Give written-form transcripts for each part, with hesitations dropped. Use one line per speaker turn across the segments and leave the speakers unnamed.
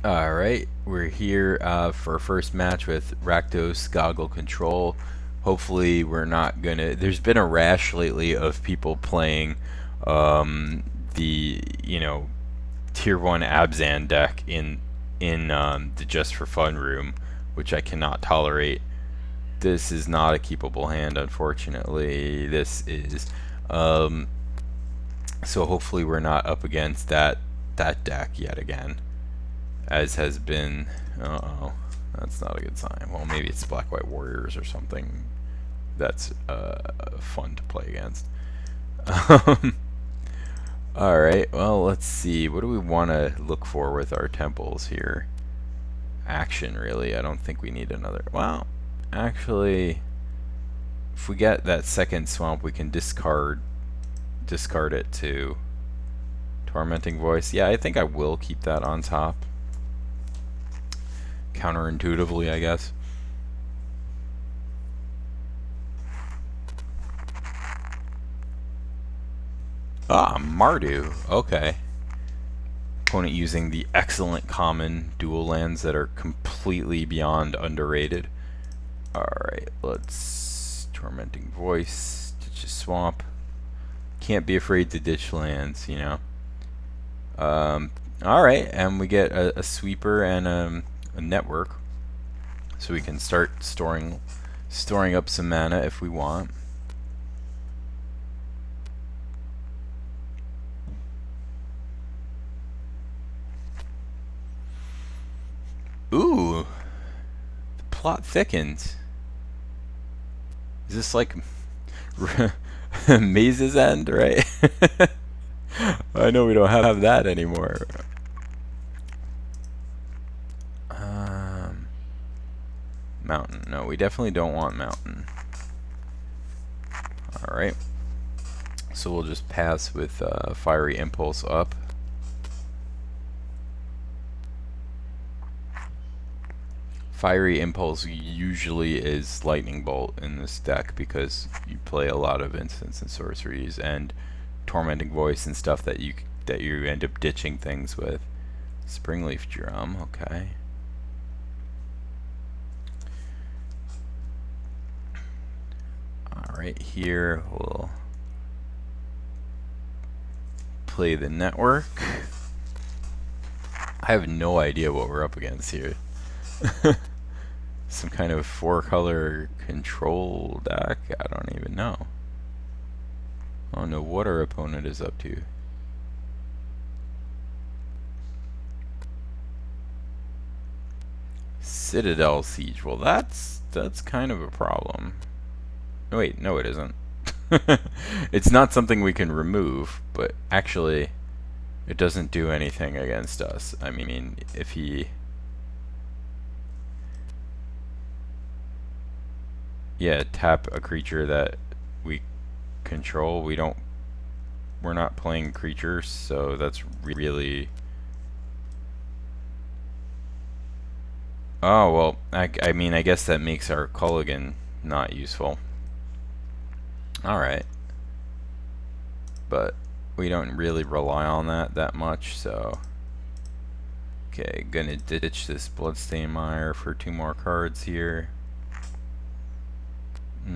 Alright, we're here for our first match with Rakdos Goggle Control. Hopefully we're not gonna... There's been a rash lately of people playing the, Tier 1 Abzan deck in the Just for Fun room, which I cannot tolerate. This is not a keepable hand, unfortunately. This is... so hopefully we're not up against that deck yet again. As has been, that's not a good sign. Well, maybe it's Black White Warriors or something that's fun to play against. Alright, well, let's see. What do we want to look for with our temples here? Action, really. I don't think we need another. Well, actually, if we get that second swamp, we can discard it to Tormenting Voice. Yeah, I think I will keep that on top. Counterintuitively, I guess. Ah, Mardu. Okay. Opponent using the excellent common dual lands that are completely beyond underrated. Alright, let's... Tormenting Voice, ditch a swamp. Can't be afraid to ditch lands, you know. Alright, and we get a sweeper and a network, so we can start storing up some mana if we want. Ooh, the plot thickens. Is this like Maze's End, right? I know we don't have that anymore. Mountain. No, we definitely don't want mountain. Alright. So we'll just pass with Fiery Impulse up. Fiery Impulse usually is Lightning Bolt in this deck because you play a lot of instants and sorceries and Tormenting Voice and stuff that you end up ditching things with. Springleaf Drum, okay. Alright, here we'll play the network. I have no idea what we're up against here. Some kind of 4-color control deck? I don't even know. I don't know what our opponent is up to. Citadel Siege. Well, that's kind of a problem. No, wait, no it isn't. It's not something we can remove, but actually it doesn't do anything against us. I mean, if he... Yeah, tap a creature that we control. We're not playing creatures, so that's really... Oh, well, I mean, I guess that makes our Culligan not useful. Alright. But we don't really rely on that much, so... Okay, gonna ditch this Bloodstained Mire for 2 more cards here.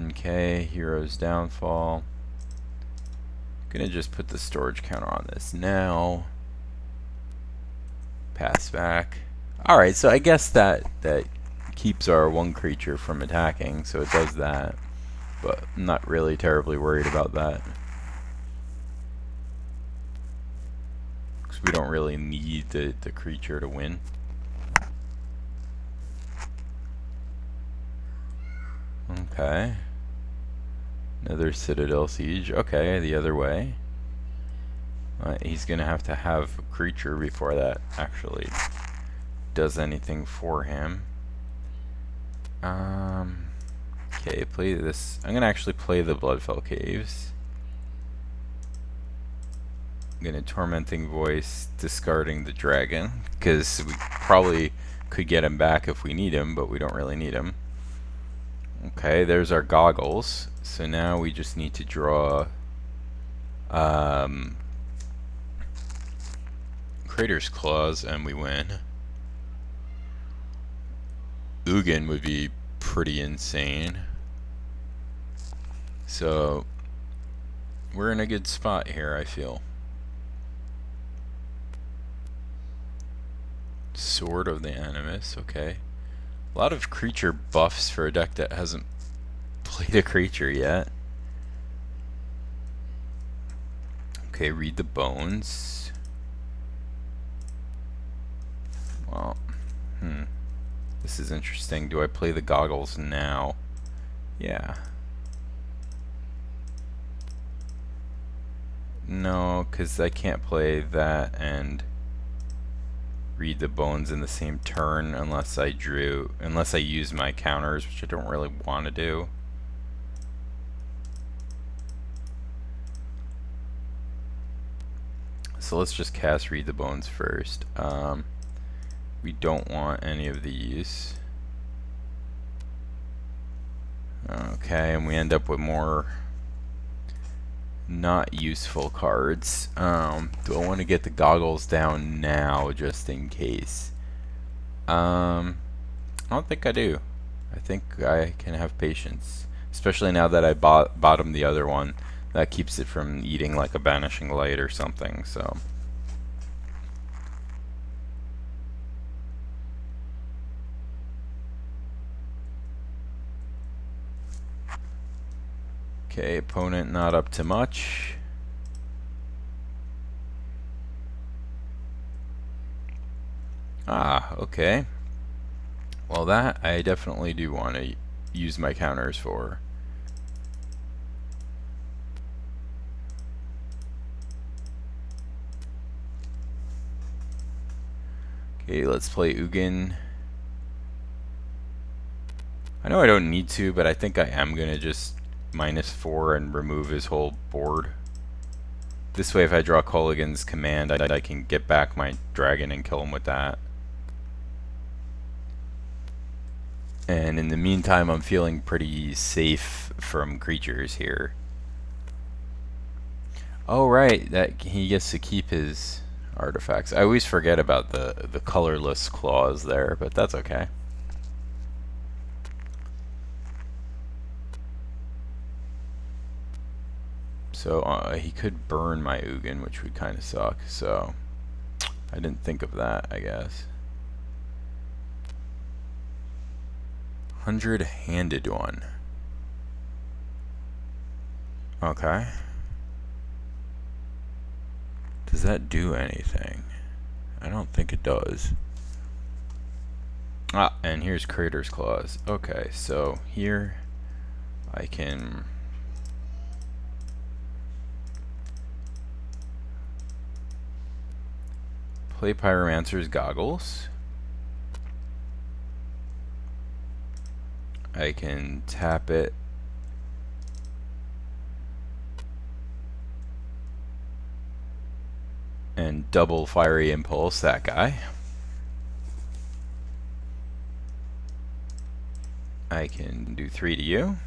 Okay, Hero's Downfall. Gonna just put the storage counter on this now. Pass back. Alright, so I guess that keeps our 1 creature from attacking, so it does that. But I'm not really terribly worried about that. Because we don't really need the creature to win. Okay. Another Citadel Siege. Okay, the other way. He's gonna have to have a creature before that actually does anything for him. Okay, play this. I'm gonna actually play the Bloodfell Caves. I'm gonna Tormenting Voice, discarding the dragon, because we probably could get him back if we need him, but we don't really need him. Okay, there's our Goggles. So now we just need to draw Crater's Claws and we win. Ugin would be pretty insane. So we're in a good spot here, I feel. Sword of the Animus, okay. A lot of creature buffs for a deck that hasn't played a creature yet. Okay, read the bones. Well, this is interesting. Do I play the goggles now? Yeah. No, because I can't play that and read the bones in the same turn unless I use my counters, which I don't really want to do. So let's just cast read the bones first. We don't want any of these. Okay, and we end up with more not useful cards. Do I want to get the goggles down now just in case? I don't think I do. I think I can have patience, especially now that I bottomed the other one. That keeps it from eating like a banishing light or something. So okay, opponent not up to much. Ah, okay. Well, that I definitely do want to use my counters for. Okay, let's play Ugin. I know I don't need to, but I think I am going to just -4 and remove his whole board. This way, if I draw Kolaghan's command, I can get back my dragon and kill him with that. And in the meantime, I'm feeling pretty safe from creatures here. Oh right, that he gets to keep his artifacts. I always forget about the colorless clause there, but that's okay. So he could burn my Ugin, which would kind of suck. So I didn't think of that, I guess. 100-handed one. Okay. Does that do anything? I don't think it does. Ah, and here's Crater's Claws. Okay, so here I can play Pyromancer's Goggles. I can tap it. And double Fiery Impulse that guy. I can do 3 to you.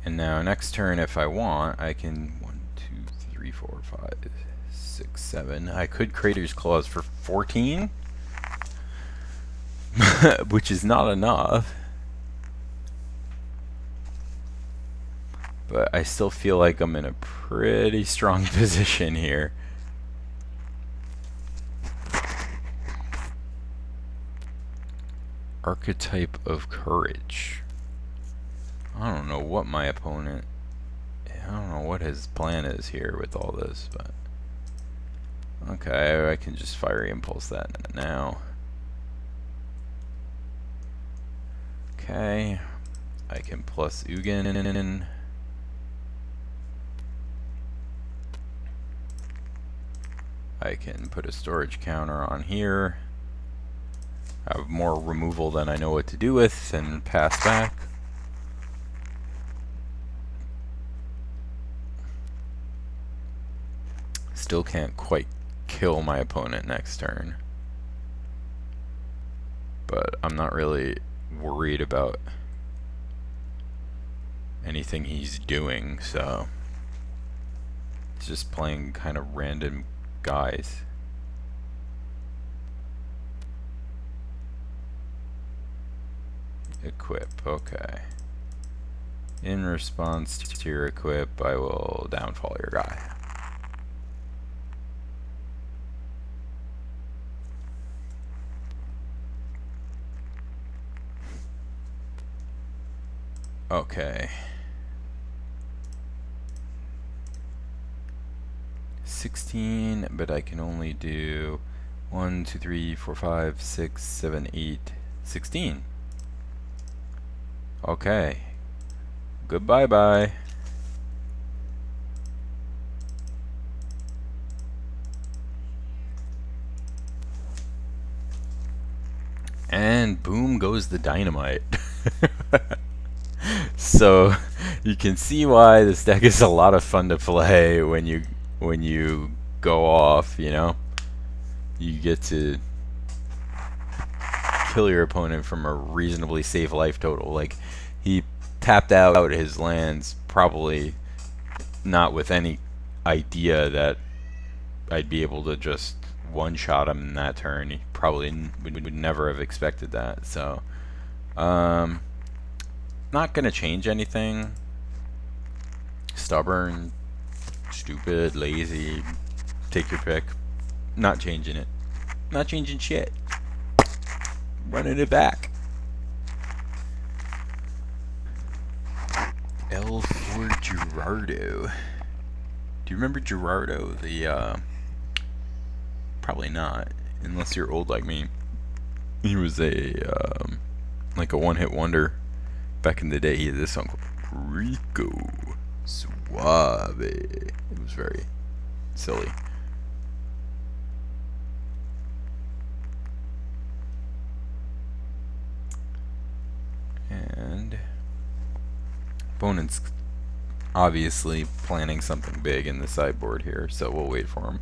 And now next turn, if I want, I can 1, 2, 3, 4, 5, 6, 7. I could Crater's Claws for 14, which is not enough. But I still feel like I'm in a pretty strong position here. Archetype of Courage. I don't know what my opponent... I don't know what his plan is here with all this, but... Okay, I can just Fiery Impulse that now. Okay, I can plus Ugin. I can put a storage counter on here. I have more removal than I know what to do with, and pass back. Still can't quite kill my opponent next turn. But I'm not really worried about anything he's doing, so it's just playing kind of random guys. equip. Okay. In response to your equip, I will downfall your guy. Okay. 16, but I can only do 1, 2, 3, 4, 5, 6, 7, 8, 16. Okay. Goodbye bye. And boom goes the dynamite. So you can see why this deck is a lot of fun to play when you go off, you know? You get to kill your opponent from a reasonably safe life total. Like, he tapped out his lands probably not with any idea that I'd be able to just one-shot him in that turn. He probably would never have expected that. So, not gonna change anything. Stubborn, stupid, lazy, take your pick. Not changing it. Not changing shit. Running it back. L for Gerardo. Do you remember Gerardo? The probably not, unless you're old like me. He was like a one-hit wonder back in the day. He had this song called Rico Suave. It was very silly. And opponent's obviously planning something big in the sideboard here, so we'll wait for him.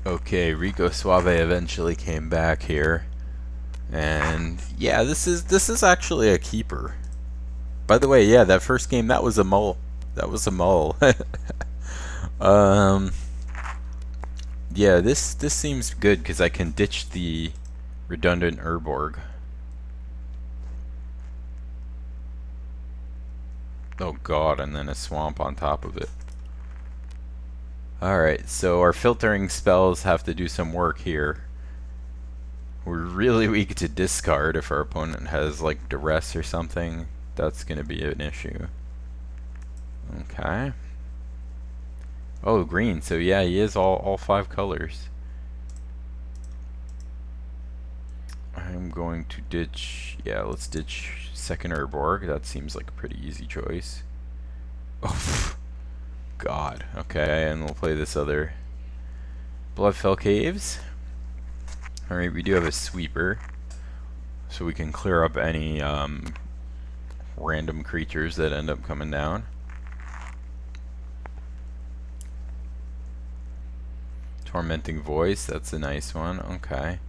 Okay, Rico Suave eventually came back here. And yeah, this is actually a keeper. By the way, yeah, that first game, that was a mull. That was a mull. Yeah, this seems good because I can ditch the redundant Urborg. Oh god, and then a swamp on top of it. Alright, so our filtering spells have to do some work here. We're really weak to discard if our opponent has like duress or something. That's gonna be an issue. Okay. Oh, green. So yeah, he is all 5 colors. I'm going to ditch. Yeah, let's ditch second Urborg. That seems like a pretty easy choice. Oh, God. Okay, and we'll play this other Bloodfell Caves. Alright, we do have a sweeper, so we can clear up any random creatures that end up coming down. Tormenting Voice, that's a nice one. Okay.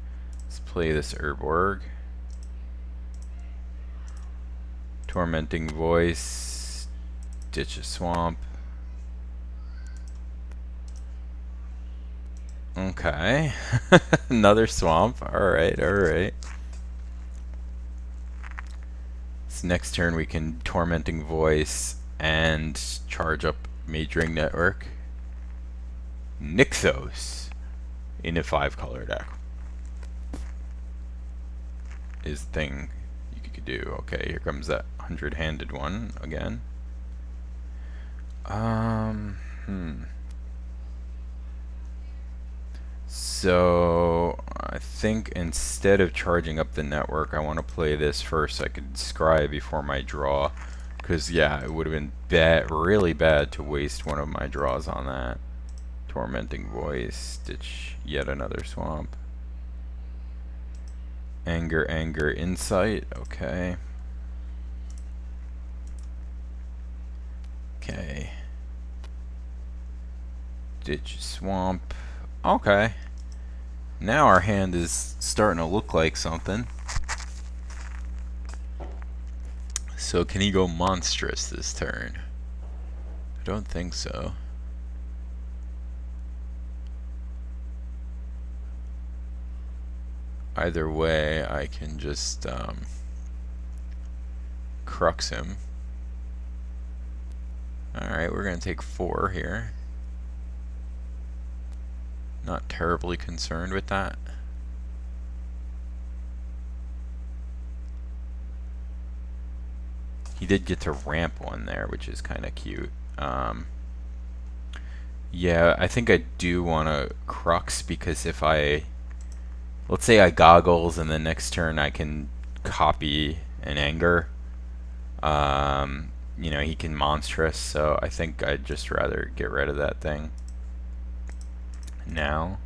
Let's play this Urborg. Tormenting Voice. Ditch a swamp. Okay. Another swamp. Alright, alright. So next turn we can Tormenting Voice and charge up Majoring Network. Nixos in a 5-color deck is the thing you could do. Okay, here comes that 100-handed one again. So I think instead of charging up the network, I want to play this first so I could scry before my draw. Because yeah, it would have been really bad to waste one of my draws on that. Tormenting Voice, ditch yet another swamp. Anger, Anger, Insight, okay. Okay. Ditch swamp. Okay. Now our hand is starting to look like something. So can he go monstrous this turn? I don't think so. either way, I can just crux him. Alright, we're going to take 4 here. Not terribly concerned with that. He did get to ramp one there, which is kind of cute. Yeah, I think I do want to crux, because if I... Let's say I goggles and the next turn I can copy an anger. You know, he can monstrous, so I think I'd just rather get rid of that thing now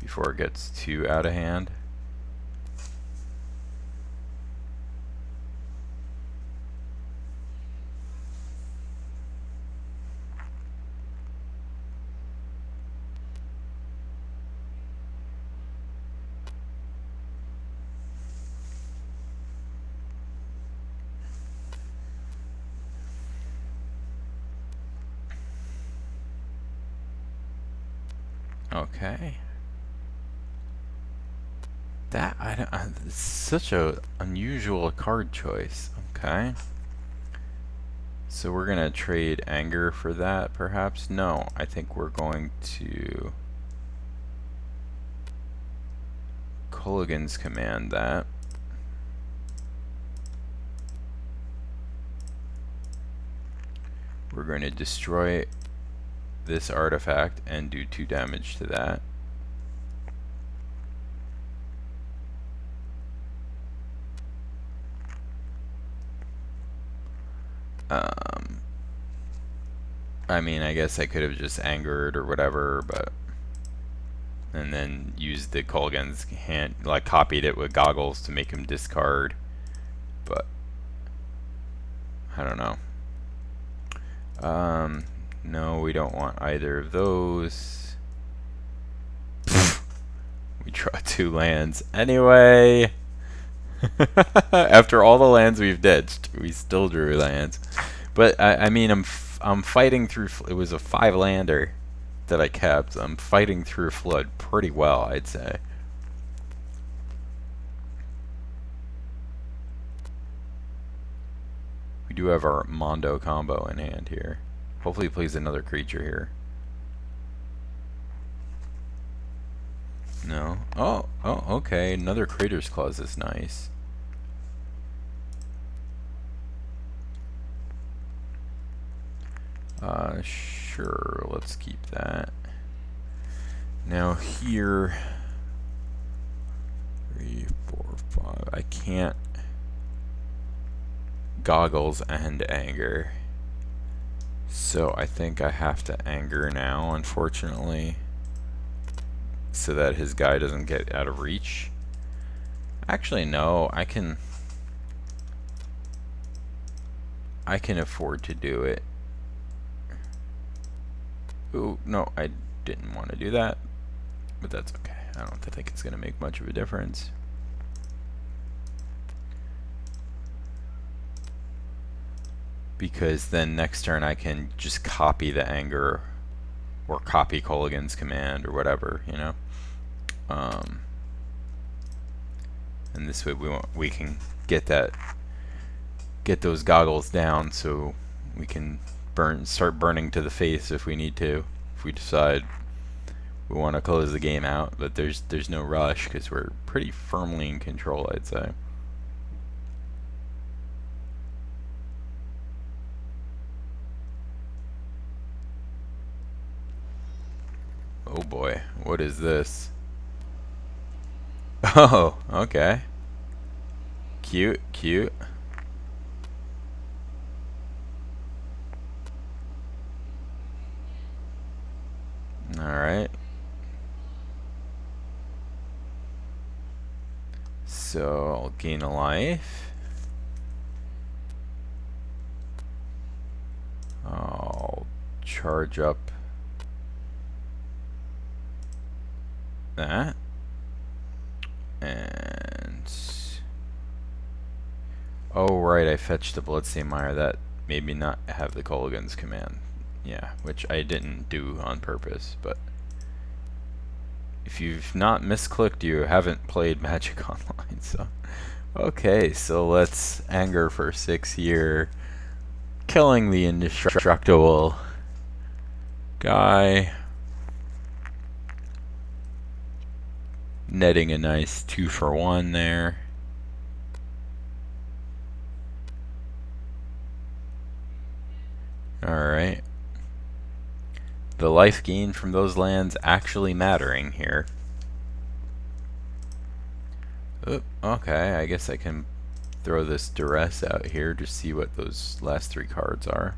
before it gets too out of hand. Okay. That I don't. It's such a unusual card choice. Okay. So we're gonna trade anger for that, perhaps? No, I think we're going to Culligan's command that. We're going to destroy this artifact and do 2 damage to that. I mean, I guess I could have just angered or whatever, but and then used the Colgan's hand, like copied it with goggles to make him discard, but I don't know. No, we don't want either of those. We draw 2 lands anyway. After all the lands we've ditched, we still drew lands. But I mean, I'm fighting through. It was a 5-lander that I kept. I'm fighting through Flood pretty well, I'd say. We do have our Mondo combo in hand here. Hopefully he plays another creature here. No. Oh, okay. Another Crater's Clause is nice. Sure, let's keep that. Now here, 3, 4, 5. I can't goggles and anger, so I think I have to anger now, unfortunately, so that his guy doesn't get out of reach. Actually, no, I can afford to do it. Ooh, no, I didn't want to do that, but that's okay. I don't think it's going to make much of a difference. Because then next turn I can just copy the anger or copy Colligan's command or whatever, you know. And this way we can get those goggles down, so we can start burning to the face if we need to, if we decide we want to close the game out. But there's no rush because we're pretty firmly in control, I'd say. Oh boy, what is this? Oh, okay. Cute, cute. Alright. So I'll gain a life. I'll charge up that. And oh right, I fetched the Bloodstained Mire. That made me not have the Colligan's command. Yeah, which I didn't do on purpose, but If you've not misclicked, you haven't played Magic Online. So, okay, so let's anger for 6 here, killing the indestructible guy, netting a nice 2 for 1 there. Alright. The life gain from those lands actually mattering here. Oop, okay, I guess I can throw this duress out here to see what those last 3 cards are.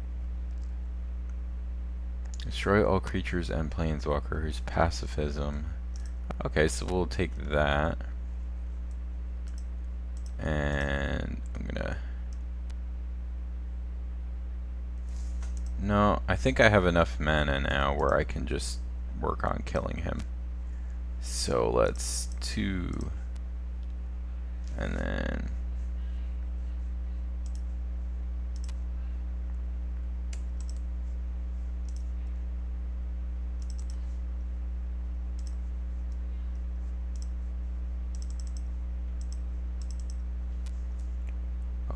Destroy all creatures and planeswalkers. Pacifism. Okay, so we'll take that. And I'm gonna... No, I think I have enough mana now where I can just work on killing him. So let's 2... and then...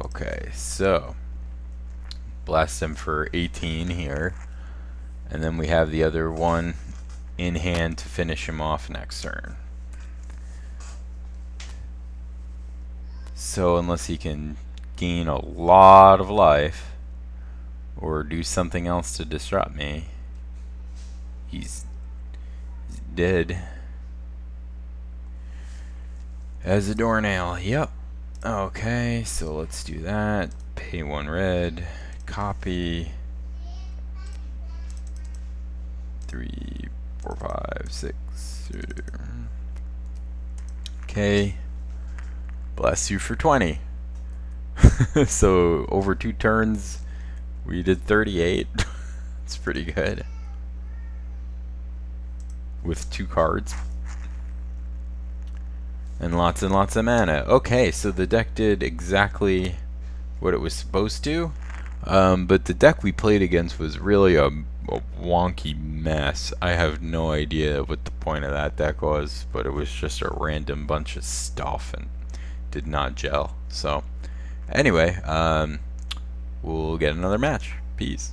Okay, so blast him for 18 here, and then we have the other one in hand to finish him off next turn. So unless he can gain a lot of life or do something else to disrupt me, he's dead as a doornail. Yep. Okay, so let's do that. Pay 1 red, copy 3, 4, 5, 6. Okay, bless you for 20. So over 2 turns, we did 38. It's pretty good with 2 cards. And lots of mana. Okay, so the deck did exactly what it was supposed to. But the deck we played against was really a wonky mess. I have no idea what the point of that deck was, but it was just a random bunch of stuff and did not gel. So, anyway, we'll get another match. Peace.